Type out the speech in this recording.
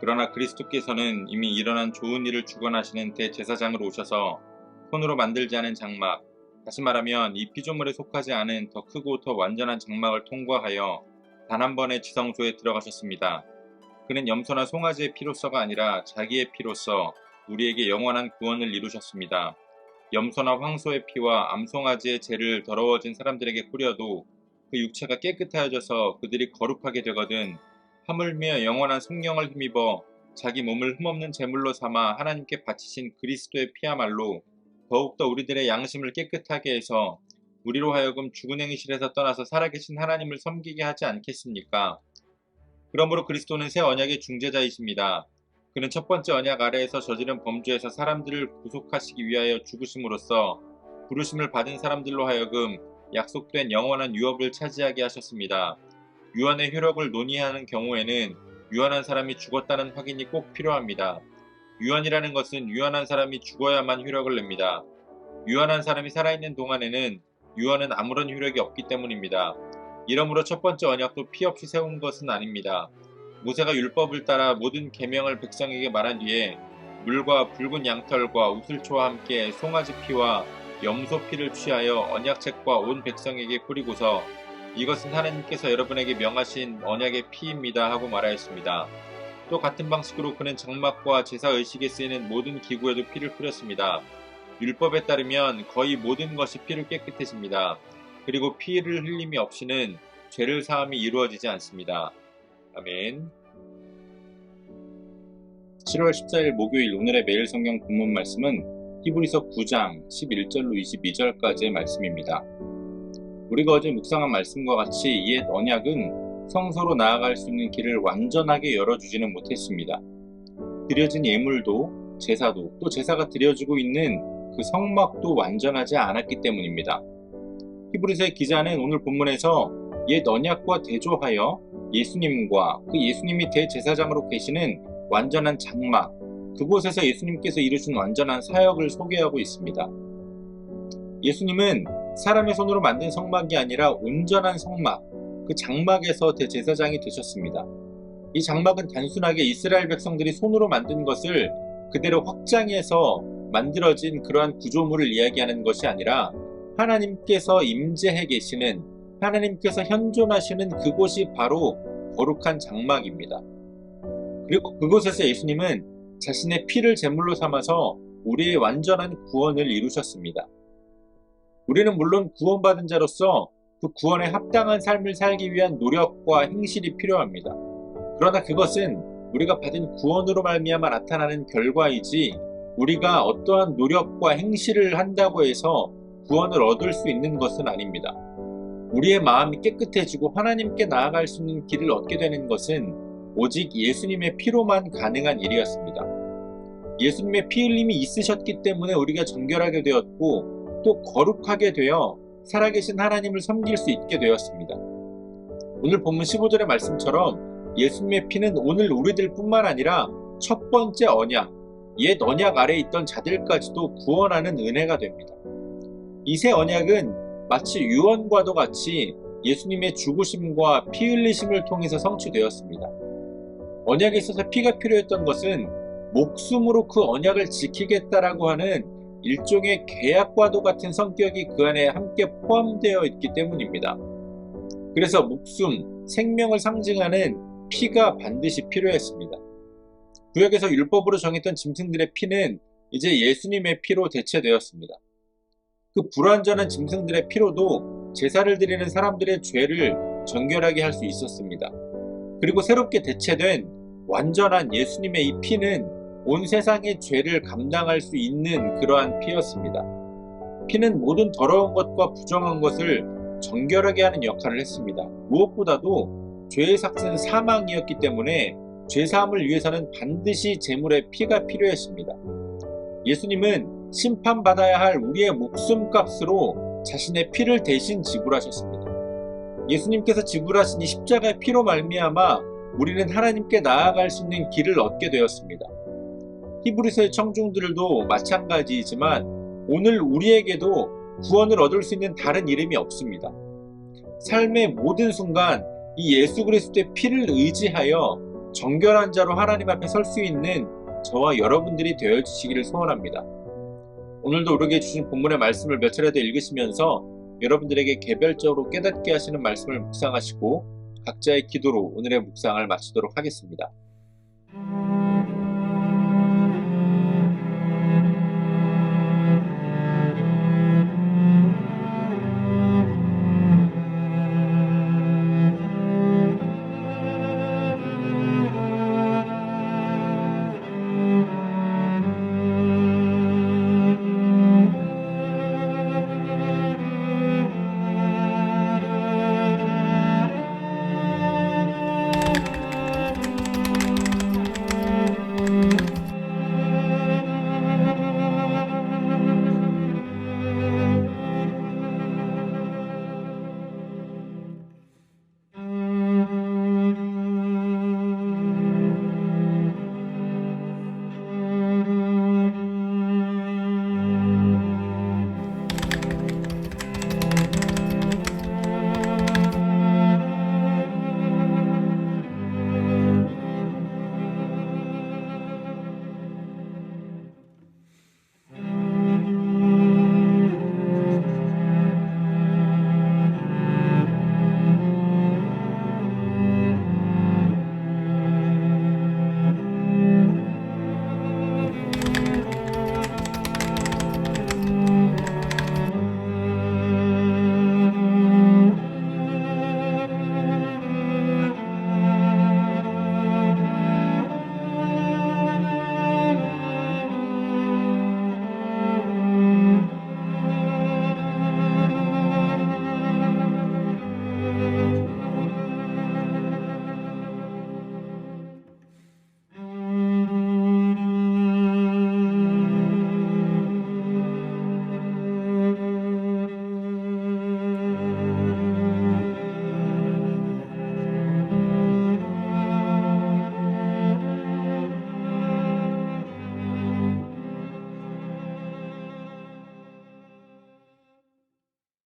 그러나 그리스도께서는 이미 일어난 좋은 일을 주관하시는 대제사장으로 오셔서 손으로 만들지 않은 장막, 다시 말하면 이 피조물에 속하지 않은 더 크고 더 완전한 장막을 통과하여 단 한 번의 지성소에 들어가셨습니다. 그는 염소나 송아지의 피로서가 아니라 자기의 피로서 우리에게 영원한 구원을 이루셨습니다. 염소나 황소의 피와 암송아지의 죄를 더러워진 사람들에게 뿌려도 그 육체가 깨끗하여져서 그들이 거룩하게 되거든 하물며 영원한 성령을 힘입어 자기 몸을 흠없는 제물로 삼아 하나님께 바치신 그리스도의 피야말로 더욱더 우리들의 양심을 깨끗하게 해서 우리로 하여금 죽은 행실에서 떠나서 살아계신 하나님을 섬기게 하지 않겠습니까? 그러므로 그리스도는 새 언약의 중재자이십니다. 그는 첫 번째 언약 아래에서 저지른 범죄에서 사람들을 구속하시기 위하여 죽으심으로써 부르심을 받은 사람들로 하여금 약속된 영원한 유업을 차지하게 하셨습니다. 유언의 효력을 논의하는 경우에는 유언한 사람이 죽었다는 확인이 꼭 필요합니다. 유언이라는 것은 유언한 사람이 죽어야만 효력을 냅니다. 유언한 사람이 살아있는 동안에는 유언은 아무런 효력이 없기 때문입니다. 이러므로 첫 번째 언약도 피 없이 세운 것은 아닙니다. 모세가 율법을 따라 모든 계명을 백성에게 말한 뒤에 물과 붉은 양털과 우슬초와 함께 송아지 피와 염소 피를 취하여 언약책과 온 백성에게 뿌리고서 이것은 하나님께서 여러분에게 명하신 언약의 피입니다 하고 말하였습니다. 또 같은 방식으로 그는 장막과 제사 의식에 쓰이는 모든 기구에도 피를 뿌렸습니다. 율법에 따르면 거의 모든 것이 피로 깨끗해집니다. 그리고 피를 흘림이 없이는 죄를 사함이 이루어지지 않습니다. 아멘. 7월 14일 목요일 오늘의 매일 성경 본문 말씀은 히브리서 9장 11절로 22절까지의 말씀입니다. 우리가 어제 묵상한 말씀과 같이 옛 언약은 성소로 나아갈 수 있는 길을 완전하게 열어주지는 못했습니다. 드려진 예물도 제사도 또 제사가 드려지고 있는 그 성막도 완전하지 않았기 때문입니다. 히브리서의 기자는 오늘 본문에서 옛 언약과 대조하여 예수님과 그 예수님이 대제사장으로 계시는 완전한 장막, 그곳에서 예수님께서 이루신 완전한 사역을 소개하고 있습니다. 예수님은 사람의 손으로 만든 성막이 아니라 온전한 성막, 그 장막에서 대제사장이 되셨습니다. 이 장막은 단순하게 이스라엘 백성들이 손으로 만든 것을 그대로 확장해서 만들어진 그러한 구조물을 이야기하는 것이 아니라 하나님께서 임재해 계시는, 하나님께서 현존하시는 그곳이 바로 거룩한 장막입니다. 그리고 그곳에서 예수님은 자신의 피를 제물로 삼아서 우리의 완전한 구원을 이루셨습니다. 우리는 물론 구원받은 자로서 그 구원에 합당한 삶을 살기 위한 노력과 행실이 필요합니다. 그러나 그것은 우리가 받은 구원으로 말미암아 나타나는 결과이지 우리가 어떠한 노력과 행실을 한다고 해서 구원을 얻을 수 있는 것은 아닙니다. 우리의 마음이 깨끗해지고 하나님께 나아갈 수 있는 길을 얻게 되는 것은 오직 예수님의 피로만 가능한 일이었습니다. 예수님의 피 흘림이 있으셨기 때문에 우리가 정결하게 되었고 또 거룩하게 되어 살아계신 하나님을 섬길 수 있게 되었습니다. 오늘 본문 15절의 말씀처럼 예수님의 피는 오늘 우리들 뿐만 아니라 첫 번째 언약, 옛 언약 아래에 있던 자들까지도 구원하는 은혜가 됩니다. 이 새 언약은 마치 유언과도 같이 예수님의 죽으심과 피 흘리심을 통해서 성취되었습니다. 언약에 있어서 피가 필요했던 것은 목숨으로 그 언약을 지키겠다라고 하는 일종의 계약과도 같은 성격이 그 안에 함께 포함되어 있기 때문입니다. 그래서 목숨, 생명을 상징하는 피가 반드시 필요했습니다. 구약에서 율법으로 정했던 짐승들의 피는 이제 예수님의 피로 대체되었습니다. 그 불완전한 짐승들의 피로도 제사를 드리는 사람들의 죄를 정결하게 할 수 있었습니다. 그리고 새롭게 대체된 완전한 예수님의 이 피는 온 세상의 죄를 감당할 수 있는 그러한 피였습니다. 피는 모든 더러운 것과 부정한 것을 정결하게 하는 역할을 했습니다. 무엇보다도 죄의 삭은 사망이었기 때문에 죄사함을 위해서는 반드시 제물의 피가 필요했습니다. 예수님은 심판받아야 할 우리의 목숨값으로 자신의 피를 대신 지불하셨습니다. 예수님께서 지불하신 이 십자가의 피로 말미암아 우리는 하나님께 나아갈 수 있는 길을 얻게 되었습니다. 히브리서의 청중들도 마찬가지이지만 오늘 우리에게도 구원을 얻을 수 있는 다른 이름이 없습니다. 삶의 모든 순간 이 예수 그리스도의 피를 의지하여 정결한 자로 하나님 앞에 설 수 있는 저와 여러분들이 되어주시기를 소원합니다. 오늘도 우리에게 주신 본문의 말씀을 몇 차례 더 읽으시면서 여러분들에게 개별적으로 깨닫게 하시는 말씀을 묵상하시고 각자의 기도로 오늘의 묵상을 마치도록 하겠습니다.